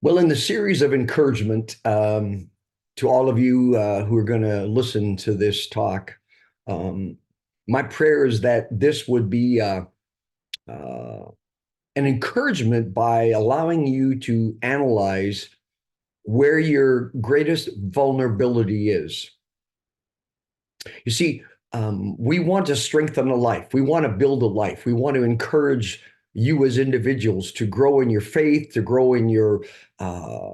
Well, in the series of encouragement to all of you who are going to listen to this talk, um, my prayer is that this would be uh, an encouragement by allowing you to analyze where your greatest vulnerability is. You see, we want to strengthen a life. We want to build a life. We want to encourage you as individuals to grow in your faith, to grow in your uh,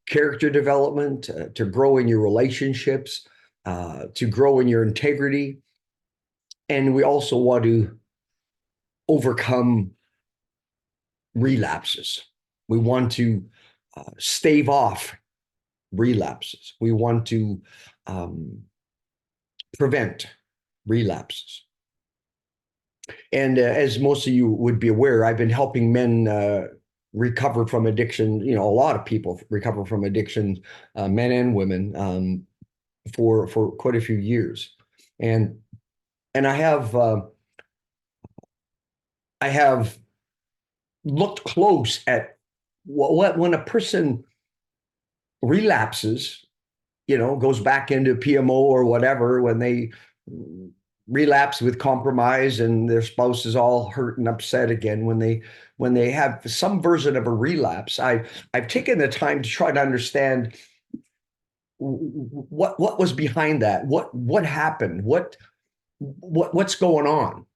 character development, to grow in your relationships, to grow in your integrity. And we also want to overcome relapses. We want to stave off relapses. We want to um, prevent relapses. And as most of you would be aware, I've been helping men recover from addiction. You know, a lot of people recover from addiction, men and women, for quite a few years, and and I have looked close at what when a person relapses, you know, goes back into PMO or whatever, when they relapse with compromise and their spouse is all hurt and upset again, when they have some version of a relapse, I've taken the time to try to understand what was behind that, what happened, what's going on,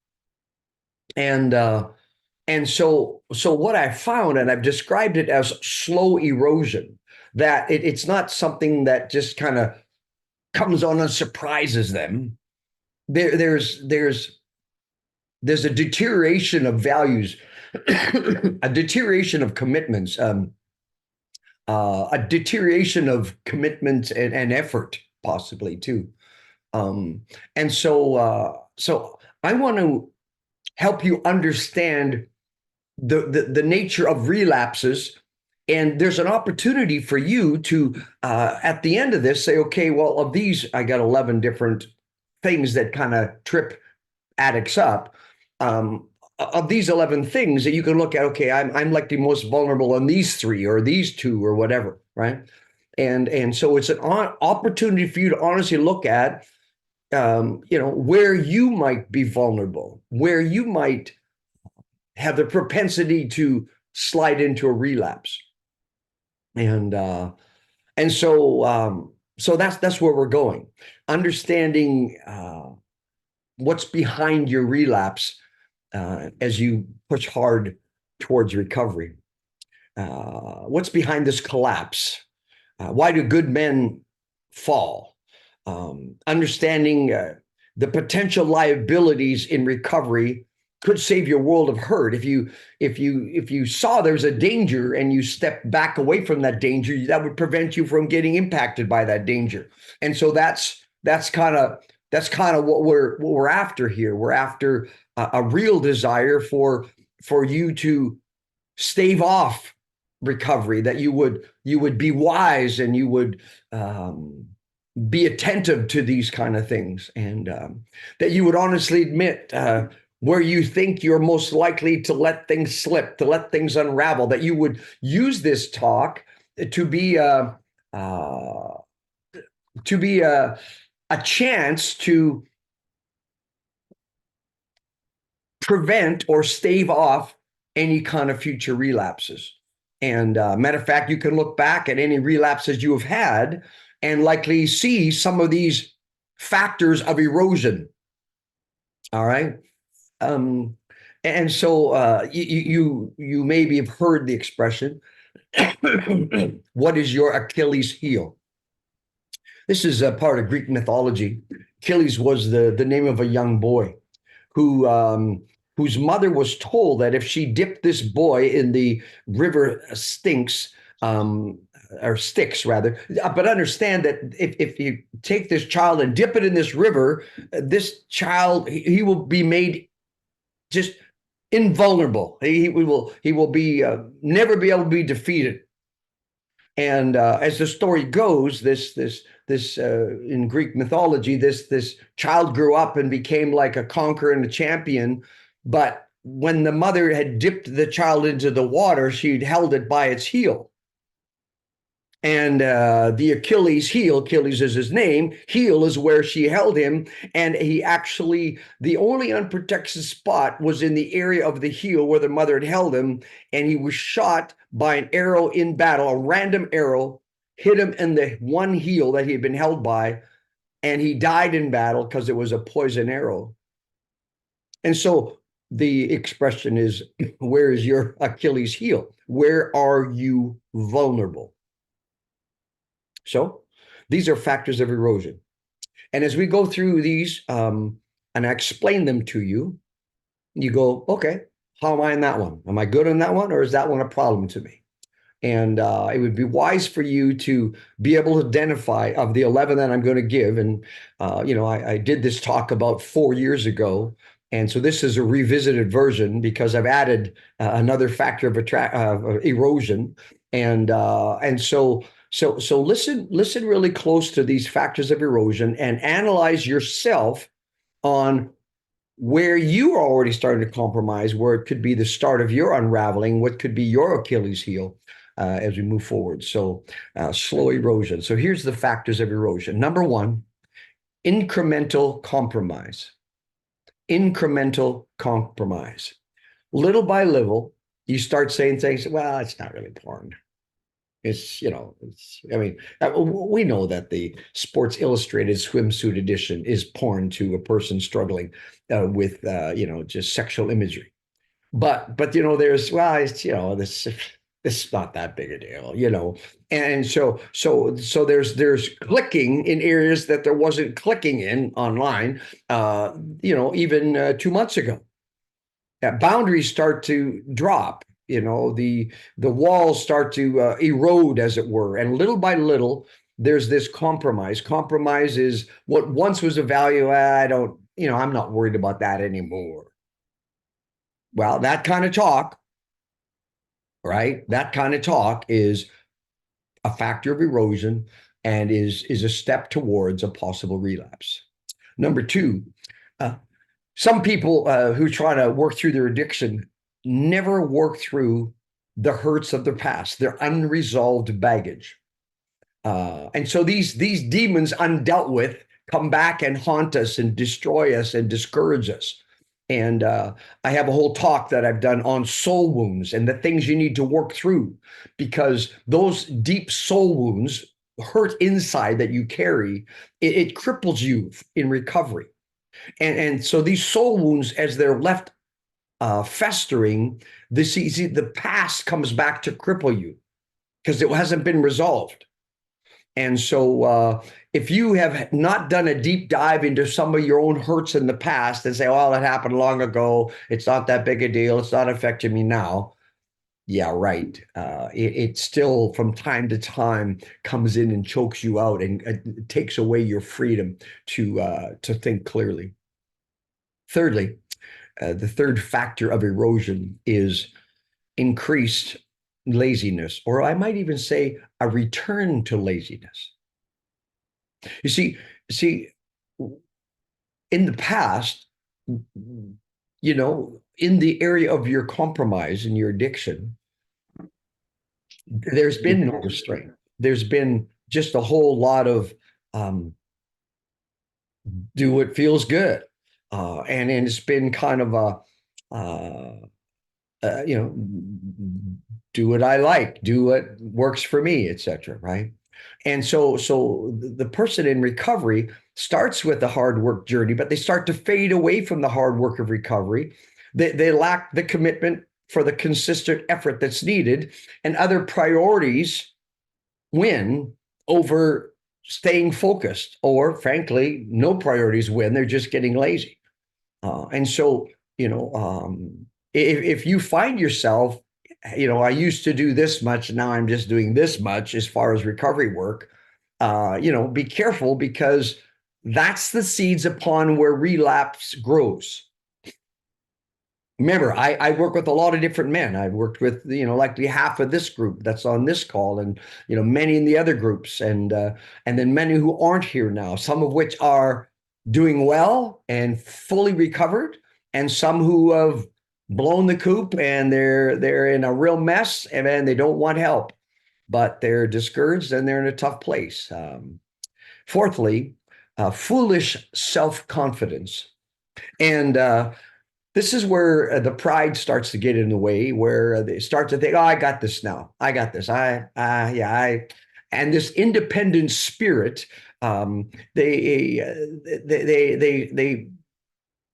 and so what I found, and I've described it as slow erosion, that it's not something that just kind of comes on and surprises them. There's a deterioration of values, a deterioration of commitments, a deterioration of commitment and effort, possibly too. And so I want to help you understand the nature of relapses. And there's an opportunity for you to, at the end of this, say, okay, well, of these, I got 11 different things that kind of trip addicts up. Of these 11 things that you can look at, okay, I'm like the most vulnerable on these three or these two or whatever, right? And so it's an opportunity for you to honestly look at, where you might be vulnerable, where you might have the propensity to slide into a relapse. And so that's where we're going. Understanding what's behind your relapse as you push hard towards recovery. What's behind this collapse? Why do good men fall? Understanding the potential liabilities in recovery could save you a world of hurt. If you saw there's a danger and you step back away from that danger, that would prevent you from getting impacted by that danger. And so that's kind of what we're after here. We're after a real desire for you to stave off recovery, that you would be wise and you would be attentive to these kind of things, and that you would honestly admit where you think you're most likely to let things slip, to let things unravel, that you would use this talk to be a chance to prevent or stave off any kind of future relapses. And matter of fact, you can look back at any relapses you have had and likely see some of these factors of erosion. All right. And so you maybe have heard the expression, what is your Achilles heel? This is a part of Greek mythology. Achilles was the name of a young boy who whose mother was told that if she dipped this boy in the river Styx, or Styx rather, but understand that if you take this child and dip it in this river, this child, he will be made just invulnerable. He will be never be able to be defeated. And as the story goes, this in Greek mythology, this child grew up and became like a conqueror and a champion. But when the mother had dipped the child into the water, she'd held it by its heel. And the Achilles heel, Achilles is his name, heel is where she held him. And he actually, the only unprotected spot was in the area of the heel where the mother had held him. And he was shot by an arrow in battle, a random arrow hit him in the one heel that he had been held by. And he died in battle because it was a poison arrow. And so the expression is, where is your Achilles heel? Where are you vulnerable? So these are factors of erosion. And as we go through these and I explain them to you, you go, okay, how am I in that one? Am I good in that one, or is that one a problem to me? And it would be wise for you to be able to identify of the 11 that I'm going to give. And, I did this talk about 4 years ago. And so this is a revisited version because I've added another factor of erosion. And so listen really close to these factors of erosion and analyze yourself on where you are already starting to compromise, where it could be the start of your unraveling, what could be your Achilles heel as we move forward. So slow erosion. So here's the factors of erosion. Number one, incremental compromise. Incremental compromise. Little by little, you start saying things, well, it's not really porn. I mean, we know that the Sports Illustrated swimsuit edition is porn to a person struggling with, just sexual imagery. But there's, well, this is not that big a deal. And so there's clicking in areas that there wasn't clicking in online, even 2 months ago. Boundaries start to drop. The walls start to erode, as it were, and little by little, there's this compromise. Compromise is what once was a value. I'm not worried about that anymore. Well, that kind of talk, right? That kind of talk is a factor of erosion and is a step towards a possible relapse. Number two, some people who try to work through their addiction never work through the hurts of their past, their unresolved baggage. And so these demons undealt with come back and haunt us and destroy us and discourage us. And I have a whole talk that I've done on soul wounds and the things you need to work through, because those deep soul wounds, hurt inside that you carry, it cripples you in recovery. And so these soul wounds, as they're left festering, the past comes back to cripple you because it hasn't been resolved. And so if you have not done a deep dive into some of your own hurts in the past and say, well, that happened long ago, it's not that big a deal, it's not affecting me now. Yeah, right. It still from time to time comes in and chokes you out and takes away your freedom to think clearly. Thirdly, the third factor of erosion is increased laziness, or I might even say a return to laziness. You see, in the past, in the area of your compromise and your addiction, there's been no restraint. There's been just a whole lot of do what feels good. And it's been kind of do what I like, do what works for me, etc. Right? And so the person in recovery starts with the hard work journey, but they start to fade away from the hard work of recovery. They lack the commitment for the consistent effort that's needed, and other priorities win over staying focused, or frankly, no priorities win. They're just getting lazy. And so, if you find yourself, I used to do this much, now I'm just doing this much as far as recovery work, be careful, because that's the seeds upon where relapse grows. Remember, I work with a lot of different men. I've worked with, likely half of this group that's on this call, and, many in the other groups, and then many who aren't here now, some of which are doing well and fully recovered, and some who have blown the coop and they're in a real mess and then they don't want help. but they're discouraged and they're in a tough place. Fourthly, foolish self-confidence. And this is where the pride starts to get in the way, where they start to think, "Oh, I got this now. I got this. Yeah, and this independent spirit, they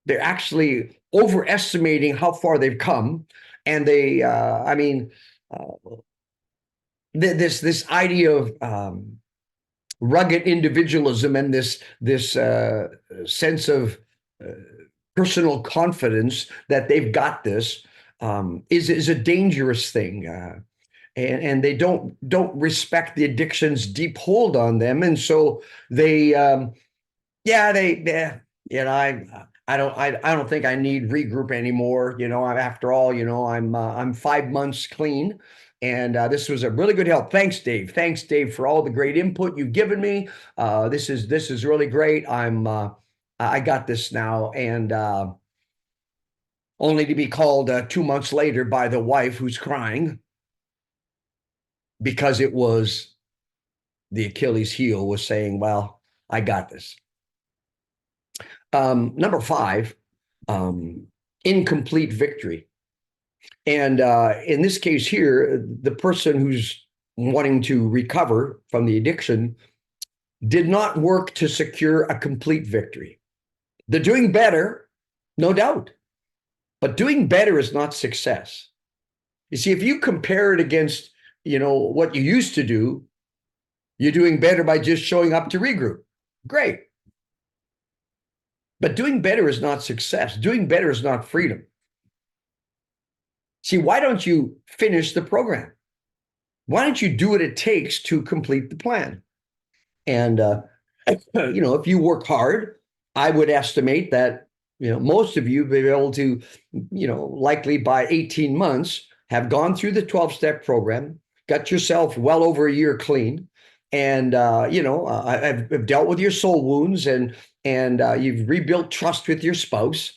they're actually overestimating how far they've come, and I mean, uh, this idea of rugged individualism and this sense of uh, personal confidence that they've got this is a dangerous thing. And they don't respect the addiction's deep hold on them, and so they yeah, I don't think I need regroup anymore. After all, I'm 5 months clean, and this was a really good help. Thanks, Dave. Thanks, Dave, for all the great input you've given me. This is really great. I got this now, and only to be called 2 months later by the wife who's crying because it was the Achilles heel was saying, "Well, I got this." Number five, um, incomplete victory. And in this case here, the person who's wanting to recover from the addiction did not work to secure a complete victory. They're doing better, no doubt, but doing better is not success. You see, if you compare it against, what you used to do, you're doing better by just showing up to regroup. Great. But doing better is not success. Doing better is not freedom. See, why don't you finish the program? Why don't you do what it takes to complete the plan? And, if you work hard, I would estimate that, most of you will be able to, likely by 18 months, have gone through the 12-step program, got yourself well over a year clean, and, I've dealt with your soul wounds, and you've rebuilt trust with your spouse.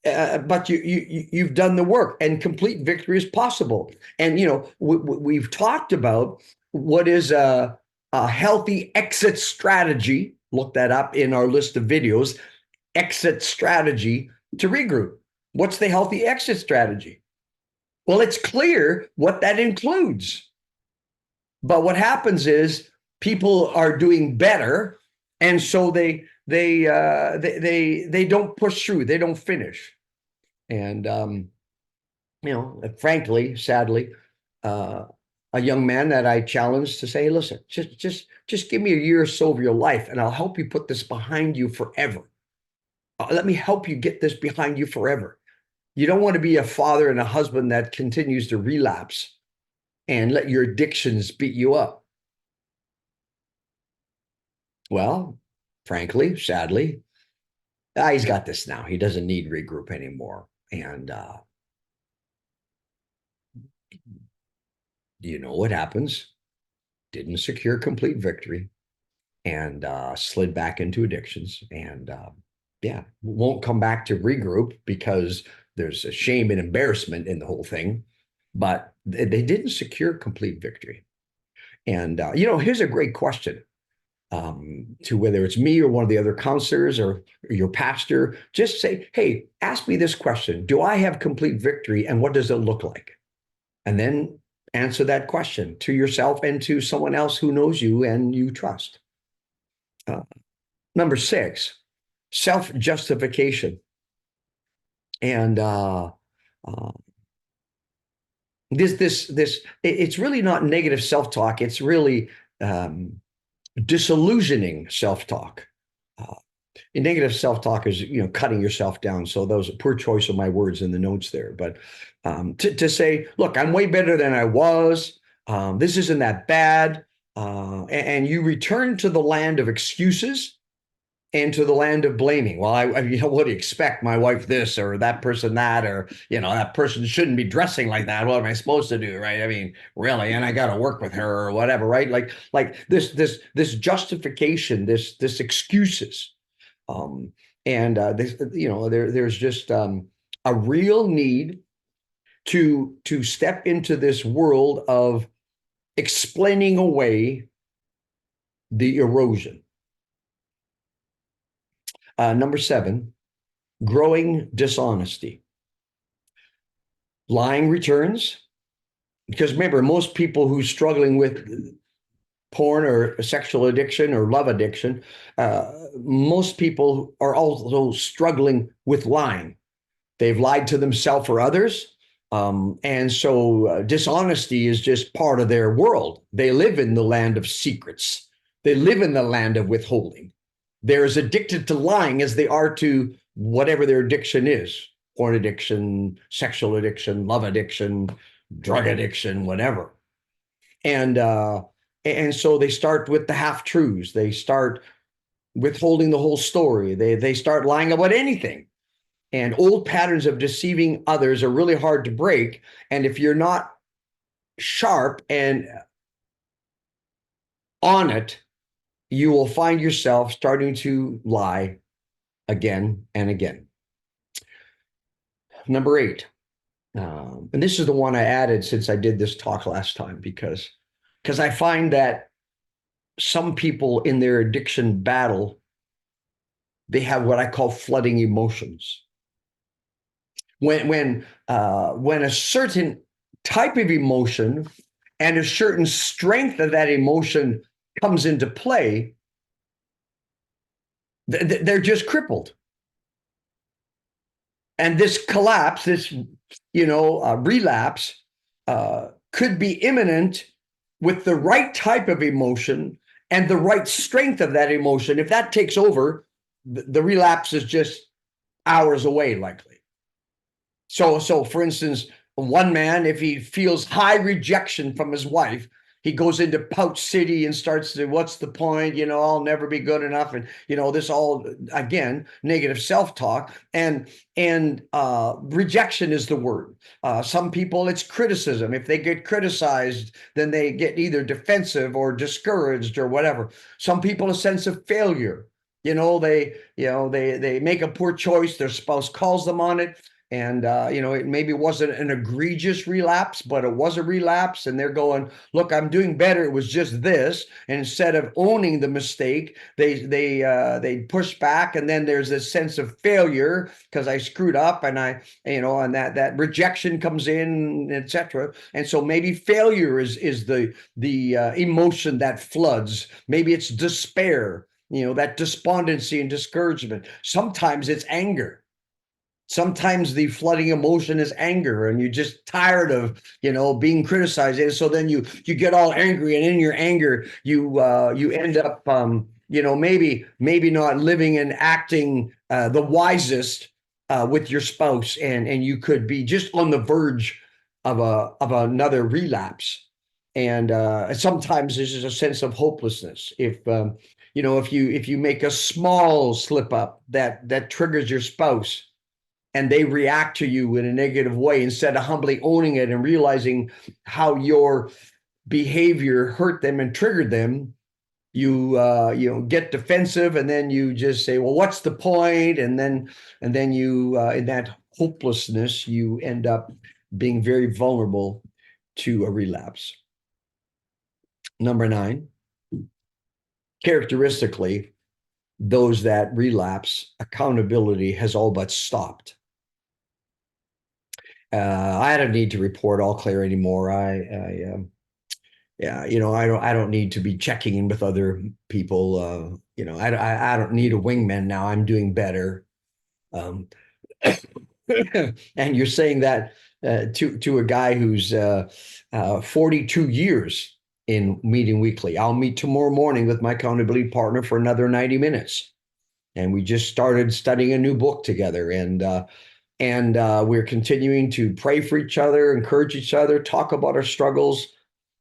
But you've done the work, and complete victory is possible. And we've talked about what is a healthy exit strategy. Look that up in our list of videos. Exit strategy to regroup. What's the healthy exit strategy? Well, it's clear what that includes. But what happens is people are doing better, and so they don't push through. They don't finish. And frankly, sadly, a young man that I challenged to say, "Hey, listen, just give me a year or so of your life, and I'll help you put this behind you forever. Let me help you get this behind you forever. You don't want to be a father and a husband that continues to relapse and let your addictions beat you up." Well, frankly, sadly, he's got this now. He doesn't need regroup anymore. And you know what happens? Didn't secure complete victory, and slid back into addictions. And yeah, won't come back to regroup because there's a shame and embarrassment in the whole thing. But they didn't secure complete victory. And here's a great question, to whether it's me or one of the other counselors or your pastor. Just say, "Hey, ask me this question. Do I have complete victory, and what does it look like?" And then answer that question to yourself and to someone else who knows you and you trust. Uh, Number six, self-justification. And uh, it's really not negative self-talk. It's really disillusioning self-talk. Uh, Negative self-talk is, cutting yourself down. So that was a poor choice of my words in the notes there. But to say, "Look, I'm way better than I was. This isn't that bad," and you return to the land of excuses and to the land of blaming. Well, what do you expect? My wife this, or that person that, or that person shouldn't be dressing like that. What am I supposed to do, right? I mean, really, and I got to work with her or whatever, right? Like this justification, this excuses, um, and there's just a real need to step into this world of explaining away the erosion. Number 7, growing dishonesty. Lying returns, because remember, most people who are struggling with porn or sexual addiction or love addiction, most people are also struggling with lying. They've lied to themselves or others. And so dishonesty is just part of their world. They live in the land of secrets. They live in the land of withholding. They're as addicted to lying as they are to whatever their addiction is: porn addiction, sexual addiction, love addiction, drug addiction, whatever. And so they start with the half truths. They start withholding the whole story. They start lying about anything. And old patterns of deceiving others are really hard to break. And if you're not sharp and on it, you will find yourself starting to lie again and again. Number 8, and this is the one I added since I did this talk last time, because I find that some people in their addiction battle, they have what I call flooding emotions. When a certain type of emotion and a certain strength of that emotion comes into play, they're just crippled. And this collapse, this relapse, could be imminent with the right type of emotion and the right strength of that emotion. If that takes over, the relapse is just hours away, likely. So for instance, one man, if he feels high rejection from his wife, he goes into Pouch City and starts to, what's the point? I'll never be good enough. And, this all, again, negative self-talk, and rejection is the word. Some people, it's criticism. If they get criticized, then they get either defensive or discouraged or whatever. Some people, a sense of failure. They make a poor choice. Their spouse calls them on it. And, it maybe wasn't an egregious relapse, but it was a relapse. And they're going, look, I'm doing better. It was just this. And instead of owning the mistake, they push back. And then there's this sense of failure because I screwed up, and and that rejection comes in, etc. And so maybe failure is the emotion that floods. Maybe it's despair, that despondency and discouragement. Sometimes it's anger. Sometimes the flooding emotion is anger, and you're just tired of, being criticized. And so then you get all angry, and in your anger, you end up, maybe not living and acting the wisest with your spouse, and you could be just on the verge of another relapse. And sometimes there's just a sense of hopelessness. If you make a small slip up that triggers your spouse, and they react to you in a negative way, instead of humbly owning it and realizing how your behavior hurt them and triggered them, you get defensive, and then you just say, well, what's the point? And then you in that hopelessness, you end up being very vulnerable to a relapse. Number 9, characteristically, those that relapse, accountability has all but stopped. I don't need to report all clear anymore. I don't need to be checking in with other people. I don't need a wingman now. I'm doing better. And you're saying that to a guy who's 42 years in meeting weekly. I'll meet tomorrow morning with my accountability partner for another 90 minutes. And we just started studying a new book together, and we're continuing to pray for each other, encourage each other, talk about our struggles.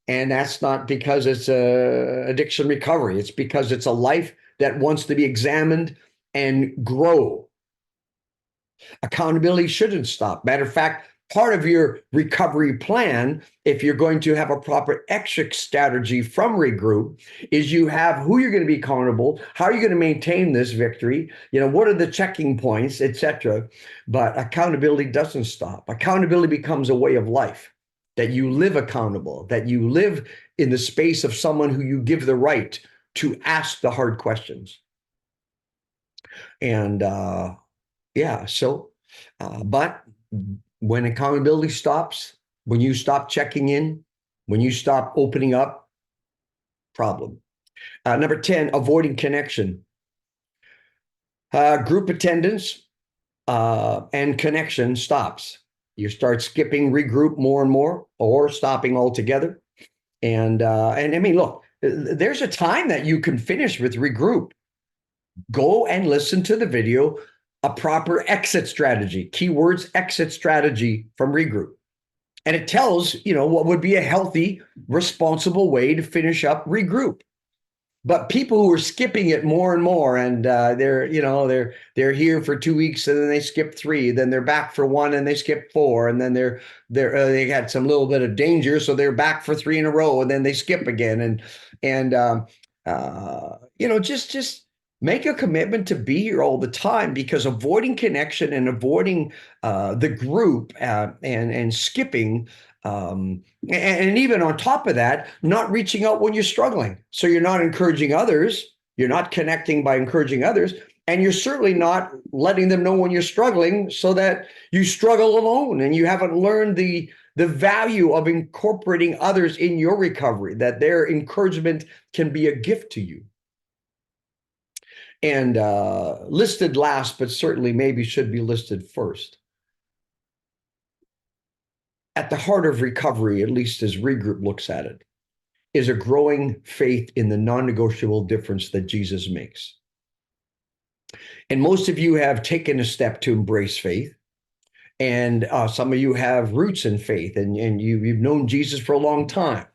And that's not because it's addiction recovery. It's because it's a life that wants to be examined and grow. Accountability shouldn't stop. Matter of fact, part of your recovery plan, if you're going to have a proper exit strategy from regroup, is you have who you're going to be accountable, how are you going to maintain this victory, what are the checking points, etc. But accountability doesn't stop. Accountability becomes a way of life. that you live accountable, that you live in the space of someone who you give the right to ask the hard questions. And yeah, so, but when accountability stops, when you stop checking in, when you stop opening up, problem. Number 10, avoiding connection. Group attendance and connection stops. You start skipping regroup more and more, or stopping altogether. And I mean, look, there's a time that you can finish with regroup. Go and listen to the video, a proper exit strategy. Keywords: exit strategy from regroup. And it tells, what would be a healthy, responsible way to finish up regroup. But people who are skipping it more and more, and they're here for 2 weeks, and then they skip 3, then they're back for 1, and they skip 4, and then they had some little bit of danger, so they're back for 3 in a row, and then they skip again, just make a commitment to be here all the time, because avoiding connection and avoiding the group and skipping. And even on top of that, not reaching out when you're struggling. So you're not encouraging others. You're not connecting by encouraging others. And you're certainly not letting them know when you're struggling, so that you struggle alone and you haven't learned the value of incorporating others in your recovery, that their encouragement can be a gift to you. And listed last, but certainly maybe should be listed first. At the heart of recovery, at least as Regroup looks at it, is a growing faith in the non-negotiable difference that Jesus makes. And most of you have taken a step to embrace faith. And some of you have roots in faith, and you've known Jesus for a long time.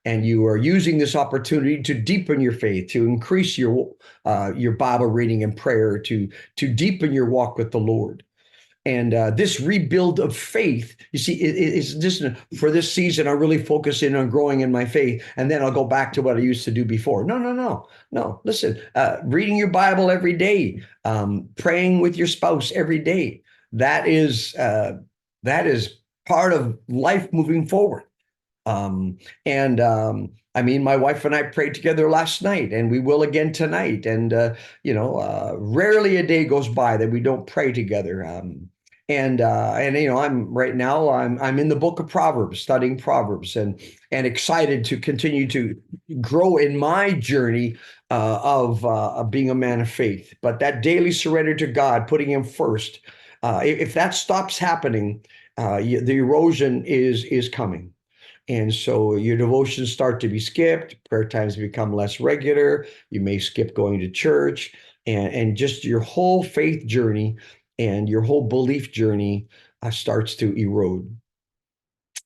And you are using this opportunity to deepen your faith, to increase your Bible reading and prayer, to deepen your walk with the Lord. And this rebuild of faith, you see, it's just for this season, I really focus in on growing in my faith, and then I'll go back to what I used to do before. No. Listen, reading your Bible every day, praying with your spouse every day. That is part of life moving forward. I mean, my wife and I prayed together last night, and we will again tonight. And rarely a day goes by that we don't pray together. I'm right now, I'm in the book of Proverbs, studying Proverbs, and excited to continue to grow in my journey of being a man of faith. But that daily surrender to God, putting Him first, if that stops happening, the erosion is coming. And so your devotions start to be skipped, prayer times become less regular, you may skip going to church, and just your whole faith journey and your whole belief journey starts to erode.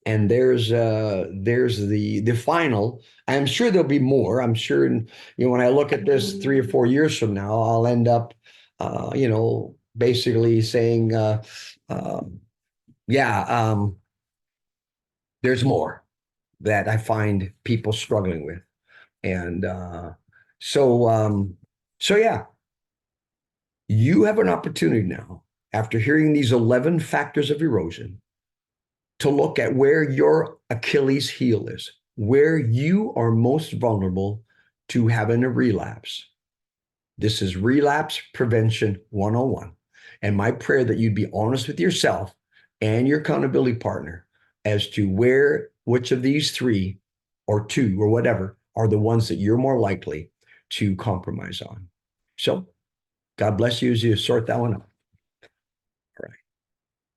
And there's the final. I'm sure there'll be more. I'm sure, when I look at this 3 or 4 years from now, I'll end up, basically saying, there's more that I find people struggling with. And so yeah, you have an opportunity now, after hearing these 11 factors of erosion, to look at where your Achilles heel is, where you are most vulnerable to having a relapse. This is Relapse Prevention 101. And my prayer that you'd be honest with yourself and your accountability partner as to which of these 3 or 2 or whatever are the ones that you're more likely to compromise on. So God bless you as you sort that one out.